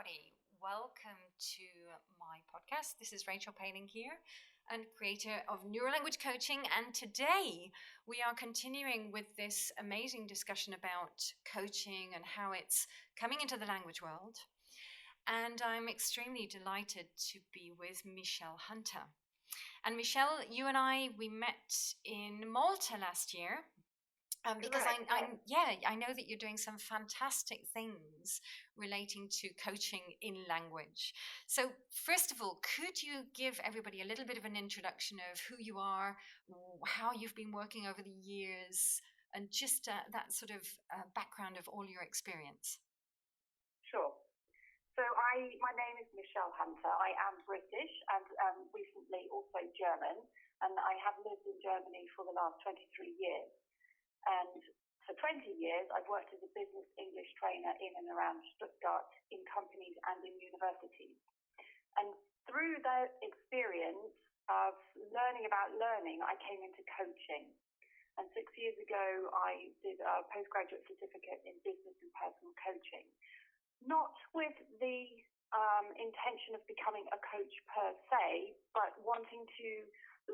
everybody. Welcome to my podcast. This is Rachel Paling here, and creator of Neurolanguage Coaching. And today we are continuing with this amazing discussion about coaching and how it's coming into the language world. And I'm extremely delighted to be with Michelle Hunter. And Michelle, you and we met in Malta last year. Because I know that you're doing some fantastic things relating to coaching in language. So first of all, could you give everybody a little bit of an introduction of who you are, how you've been working over the years, and just that sort of background of all your experience? Sure. So my name is Michelle Hunter. I am British and recently also German, and I have lived in Germany for the last 23 years. And for 20 years, I've worked as a business English trainer in and around Stuttgart in companies and in universities. And through that experience of learning about learning, I came into coaching. And 6 years ago, I did a postgraduate certificate in business and personal coaching, not with the intention of becoming a coach per se, but wanting to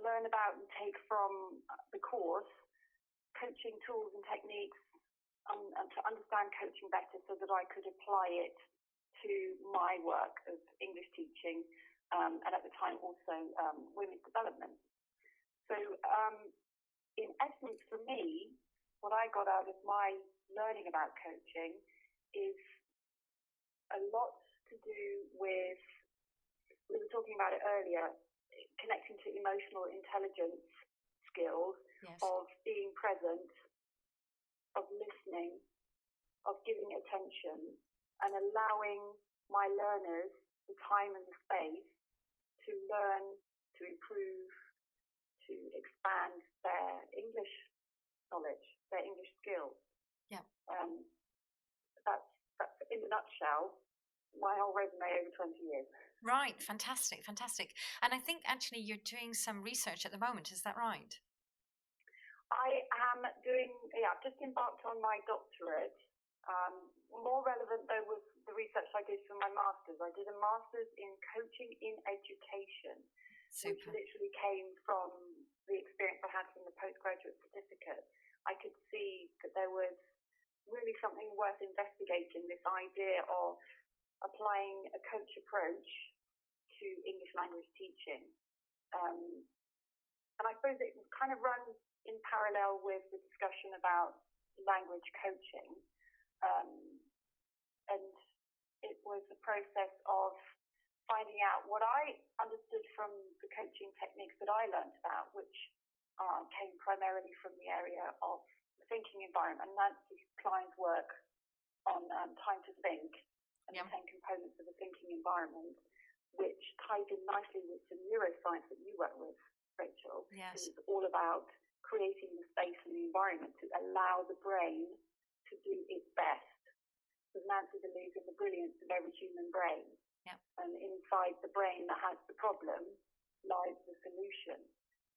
learn about and take from the course coaching tools and techniques and to understand coaching better so that I could apply it to my work of English teaching and at the time also women's development. So in essence for me, what I got out of my learning about coaching is a lot to do with, we were talking about it earlier, connecting to emotional intelligence skills. Yes. Of being present, of listening, of giving attention, and allowing my learners the time and the space to learn, to improve, to expand their English knowledge, their English skills. Yeah. That's in a nutshell my whole resume over 20 years. Right, fantastic. And I think actually you're doing some research at the moment, is that right? I am I've just embarked on my doctorate. More relevant though was the research I did for my master's. I did a master's in coaching in education, Super. Which literally came from the experience I had from the postgraduate certificate. I could see that there was really something worth investigating, this idea of applying a coach approach to English language teaching. And I suppose it kind of runs in parallel with the discussion about language coaching. And it was a process of finding out what I understood from the coaching techniques that I learned about, which came primarily from the area of the thinking environment. Nancy Klein's work on time to think and the 10 components of a thinking environment, which ties in nicely with the neuroscience that you work with, Rachel. Yes. It's all about creating the space and the environment to allow the brain to do its best. Because Nancy believes in the brilliance of every human brain. Yep. And inside the brain that has the problem lies the solution.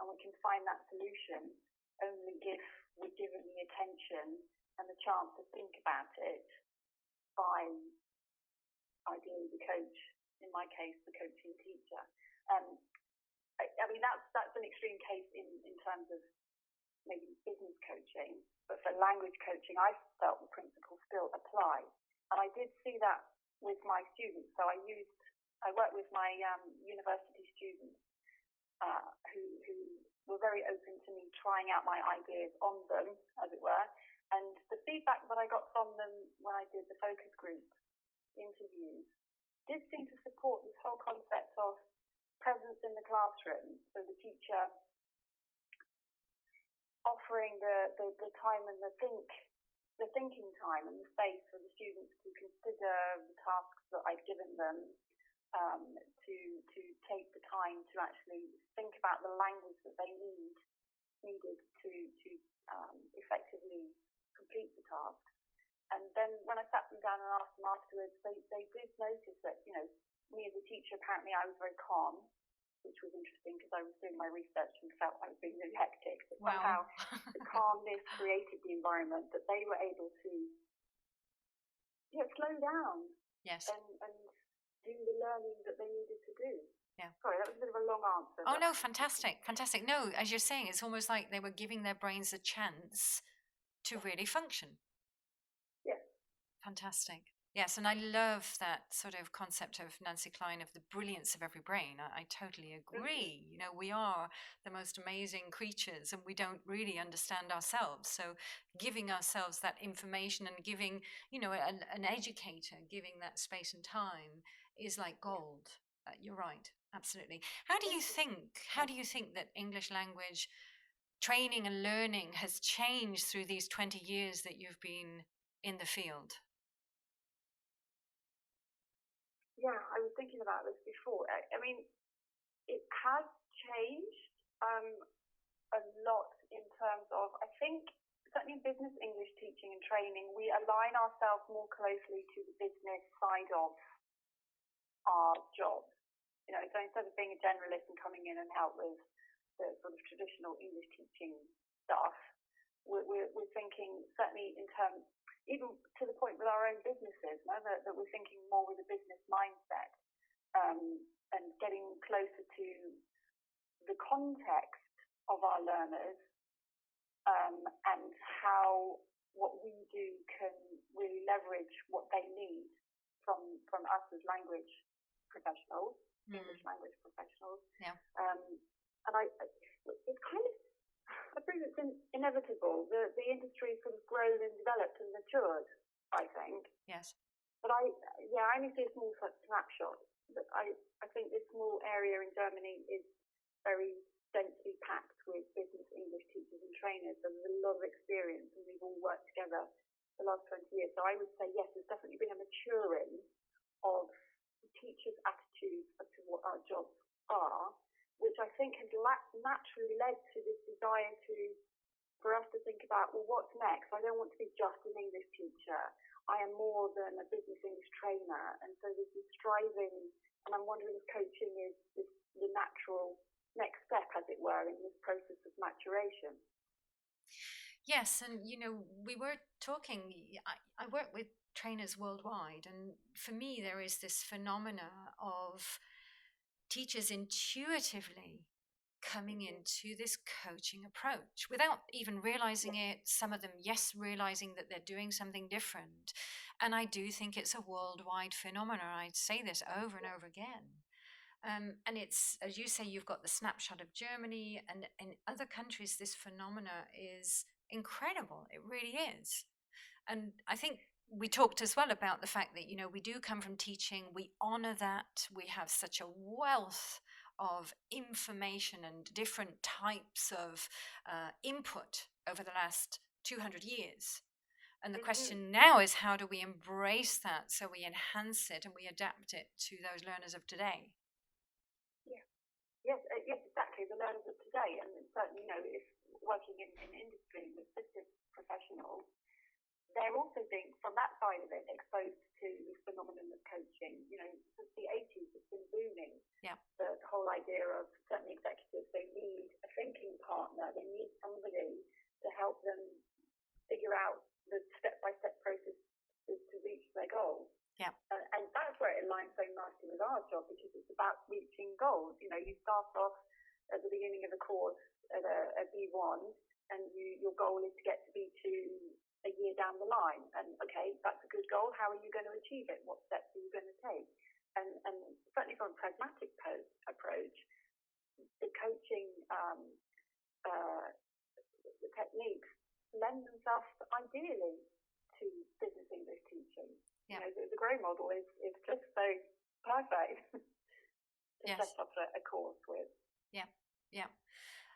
And we can find that solution only if we're given the attention and the chance to think about it by ideally the coach, in my case, the coaching teacher. I mean, that's an extreme case in terms of maybe business coaching, but for language coaching, I felt the principles still apply. And I did see that with my students. So I worked with my university students who were very open to me trying out my ideas on them, as it were. And the feedback that I got from them when I did the focus group interviews did seem to support this whole concept of presence in the classroom. So the teacher offering the time and the thinking time and the space for the students to consider the tasks that I've given them, to take the time to actually think about the language that they needed to effectively complete the task. And then when I sat them down and asked them afterwards, they did notice that, me as a teacher, apparently I was very calm, which was interesting because I was doing my research and felt I was being really hectic. But somehow the calmness created the environment that they were able to slow down Yes. and do the learning that they needed to do. Yeah. Sorry, that was a bit of a long answer. Oh, no, fantastic. Fantastic. No, as you're saying, it's almost like they were giving their brains a chance to really function. Yes. Fantastic. Yes, and I love that sort of concept of Nancy Klein of the brilliance of every brain. I totally agree. You know, we are the most amazing creatures and we don't really understand ourselves. So, giving ourselves that information and giving, an educator, giving that space and time is like gold. You're right. Absolutely. How do you think that English language training and learning has changed through these 20 years that you've been in the field? Yeah, I was thinking about this before. I mean, it has changed a lot in terms of, I think, certainly in business English teaching and training, we align ourselves more closely to the business side of our job. You know, so instead of being a generalist and coming in and help with the sort of traditional English teaching stuff, we're thinking certainly in terms, even to the point with our own businesses, that we're thinking more with a business mindset, and getting closer to the context of our learners, and how what we do can really leverage what they need from us as language professionals, English language professionals. Yeah. And it's kind of, I believe it's inevitable. The industry sort of grown and developed and matured, I think. Yes. But I only see a small snapshot. But I think this small area in Germany is very densely packed with business English teachers and trainers. So there's a lot of experience, and we've all worked together the last 20 years. So I would say, yes, there's definitely been a maturing of teachers' attitudes as to what our jobs are, which I think has naturally led to this desire for us to think about, well, what's next? I don't want to be just an English teacher. I am more than a business English trainer. And so there's this striving, and I'm wondering if coaching is the natural next step, as it were, in this process of maturation. Yes, and we were talking, I work with trainers worldwide, and for me there is this phenomena of teachers intuitively coming into this coaching approach without even realizing it. Some of them, yes, realizing that they're doing something different. And I do think it's a worldwide phenomenon. I'd say this over and over again. And it's, as you say, you've got the snapshot of Germany, and in other countries, this phenomena is incredible. It really is. And I think we talked as well about the fact that, we do come from teaching, we honor that, we have such a wealth of information and different types of input over the last 200 years. And the question now is, how do we embrace that so we enhance it and we adapt it to those learners of today? Yes, exactly. The learners of today, and certainly, if working in industry with business professionals, they're also being, from that side of it, exposed to this phenomenon of coaching. Since the 80s, it's been booming. Yeah. The whole idea of certainly executives, they need a thinking partner. They need somebody to help them figure out the step-by-step process to reach their goals. Yeah. And that's where it aligns so nicely with our job, because it's about reaching goals. You start off at the beginning of a course at a B1, and your goal is to get to B2 a year down the line. And okay, that's a good goal. How are you going to achieve it? What steps are you going to take? And certainly from a pragmatic approach, the coaching the techniques lend themselves ideally to business English teaching. Yeah. The Grow model is just so perfect to set up a course with. Yeah, yeah.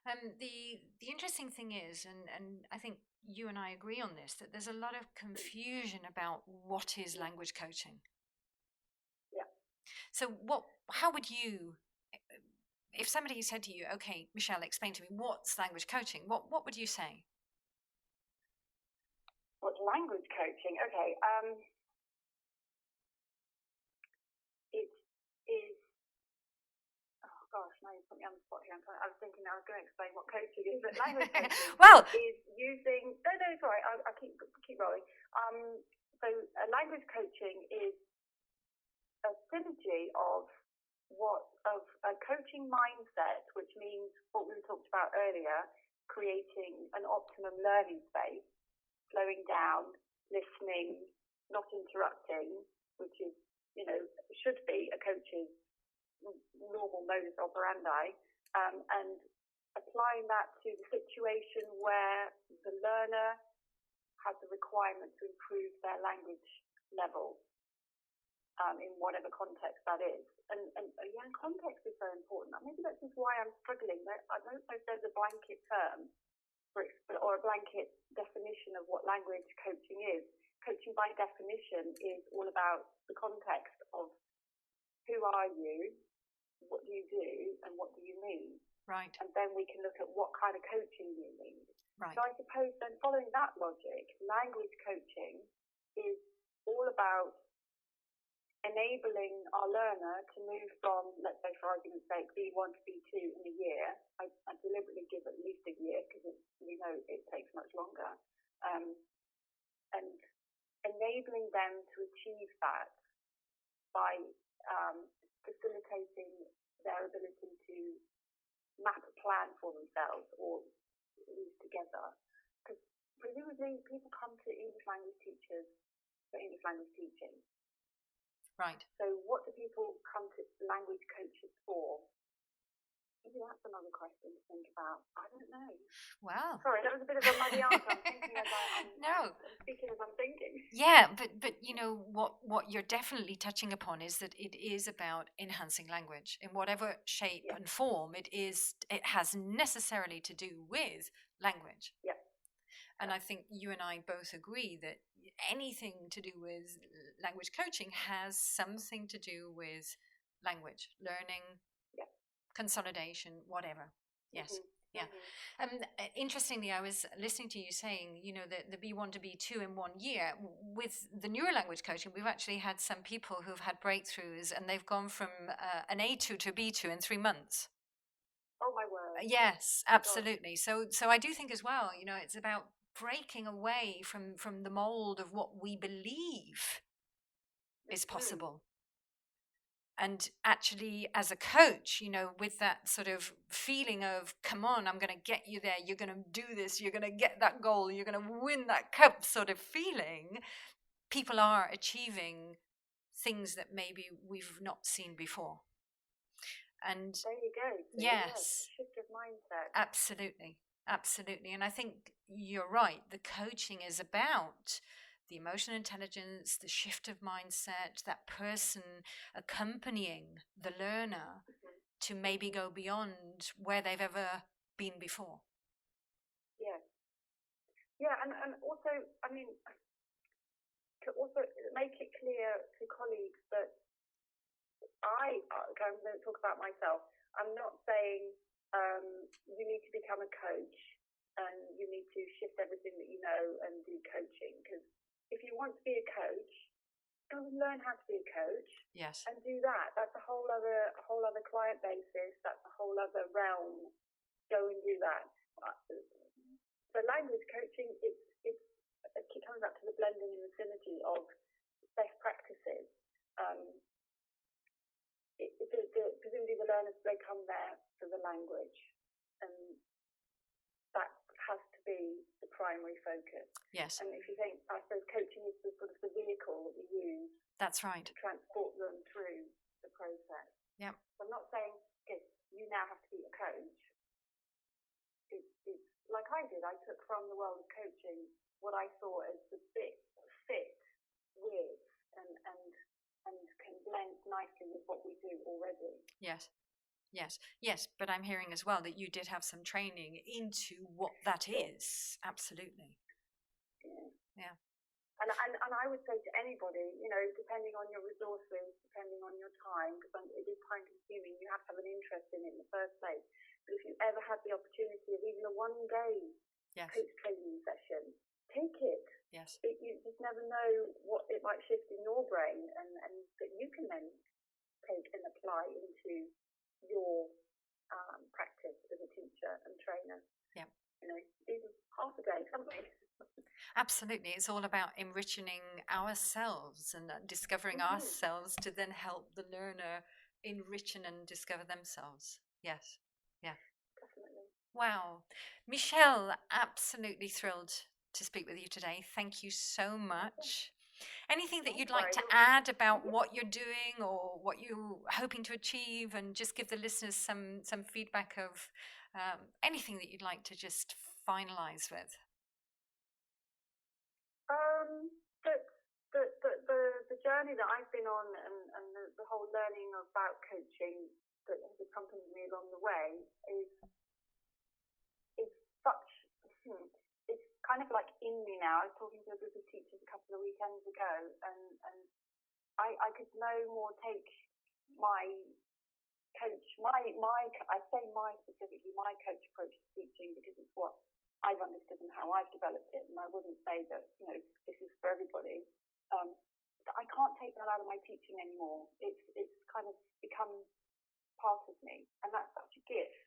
The interesting thing is, and I think you and I agree on this, that there's a lot of confusion about what is language coaching. Yeah. So how would you, if somebody said to you, okay, Michelle, explain to me what's language coaching, what would you say? What's language coaching? Okay. It is. Oh gosh, now you put me on the spot here. I was thinking I was going to explain what coaching is, but language coaching is using. No, sorry. I'll keep rolling. So language coaching is synergy of a coaching mindset, which means what we talked about earlier, creating an optimum learning space, slowing down, listening, not interrupting, which is, should be a coach's normal modus operandi, and applying that to the situation where the learner has the requirement to improve their language level in whatever context that is. And context is so important. Maybe that's just why I'm struggling. I don't know if there's a blanket term or a blanket definition of what language coaching is. Coaching by definition is all about the context of who are you, what do you do, and what do you need. Right. And then we can look at what kind of coaching you need. Right. So I suppose then following that logic, language coaching is all about enabling our learner to move from, let's say for argument's sake, B1 to B2 in a year. I deliberately give at least a year because we know it takes much longer. And enabling them to achieve that by facilitating their ability to map a plan for themselves or move together. Because presumably people come to English language teachers for English language teaching. Right. So what do people come to language coaches for? Maybe that's another question to think about. I don't know. Wow. Sorry, that was a bit of a muddy answer. I'm thinking as I'm speaking as I'm thinking. Yeah, but what you're definitely touching upon is that it is about enhancing language in whatever shape and form. It has necessarily to do with language. Yeah. And I think you and I both agree that anything to do with language coaching has something to do with language, learning, consolidation, whatever. Yes. Mm-hmm. Yeah. Interestingly, I was listening to you saying, the B1 to B2 in 1 year. With the neurolanguage coaching, we've actually had some people who've had breakthroughs and they've gone from an A2 to B2 in 3 months. Oh, my word. Yes, absolutely. So I do think as well, it's about breaking away from the mold of what we believe is possible. And actually, as a coach, with that sort of feeling of, come on, I'm going to get you there. You're going to do this. You're going to get that goal. You're going to win that cup sort of feeling. People are achieving things that maybe we've not seen before. And there you go. Yes. Shift of mindset. Absolutely. Absolutely. And I think you're right. The coaching is about the emotional intelligence, the shift of mindset, that person accompanying the learner to maybe go beyond where they've ever been before. Yeah. Yeah, and also, to also make it clear to colleagues that I'm going to talk about myself. I'm not saying you need to become a coach and you need to shift everything that you know and do coaching, because if you want to be a coach, go and learn how to be a coach. Yes. And do that. That's a whole other client basis. That's a whole other realm. Go and do that. So language coaching, it comes back to the blending and the synergy of best practices. Presumably the learners, they come there for the language, and that has to be the primary focus. Yes. And if you think, I suppose coaching is the sort of the vehicle that we use. That's right. To transport them through the process. Yeah. So I'm not saying, okay, you now have to be a coach. It's like I did. I took from the world of coaching what I saw as the bit fit with and can blend nicely with what we do already. Yes. But I'm hearing as well that you did have some training into what that is. Absolutely. Yeah. And I would say to anybody, depending on your resources, depending on your time, because it is time consuming, you have to have an interest in it in the first place. But if you ever had the opportunity of even a 1-day coach training session, take it. Yes. You just never know what it might shift in your brain, and that you can then take and apply into your practice as a teacher and trainer. Yeah. Even half a day, something. Absolutely. It's all about enriching ourselves and discovering Mm-hmm. ourselves to then help the learner enrich and discover themselves. Yes. Yeah. Definitely. Wow. Michelle, absolutely thrilled to speak with you today. Thank you so Awesome. much. Anything that That's you'd like right. to add about what you're doing or what you're hoping to achieve, and just give the listeners some feedback of anything that you'd like to just finalize with? Um, that the journey that I've been on, and the whole learning about coaching that has accompanied me along the way is such hmm, it's kind of like in me now. I was talking to a group of teachers a couple of weekends ago, and I could no more take my I say my specifically my coach approach to teaching, because it's what I've understood and how I've developed it, and I wouldn't say that this is for everybody. Um, I can't take that out of my teaching anymore. It's kind of become part of me, and that's such a gift.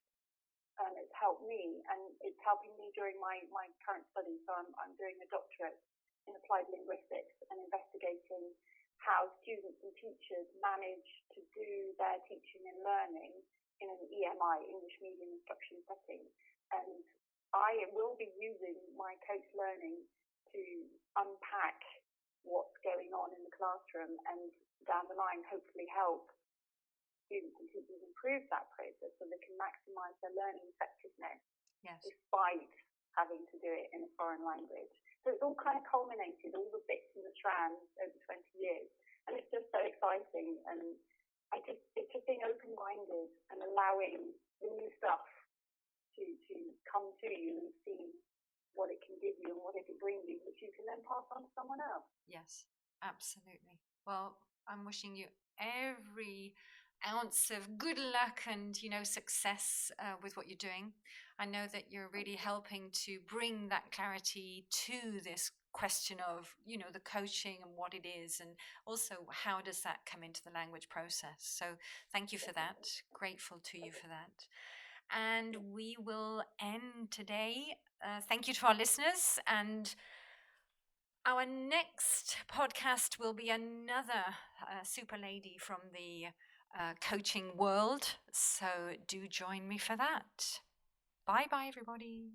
And it's helped me, and it's helping me during my current studies. So I'm doing a doctorate in applied linguistics and investigating how students and teachers manage to do their teaching and learning in an EMI, English Medium Instruction setting. And I will be using my coach learning to unpack what's going on in the classroom, and down the line hopefully help students and teachers improve that process so they can maximise their learning effectiveness. Yes. Despite having to do it in a foreign language. So it's all kind of culminated, all the bits and the strands over 20 years. And it's just so exciting. And it's just being open-minded and allowing the new stuff to come to you and see what it can give you and what it can bring you, which you can then pass on to someone else. Yes, absolutely. Well, I'm wishing you every ounce of good luck and success with what you're doing. I know that you're really helping to bring that clarity to this question of the coaching and what it is, and also how does that come into the language process. So thank you for that. Grateful to you for that. And we will end today. Thank you to our listeners, and our next podcast will be another super lady from the coaching world. So do join me for that. Bye bye, everybody.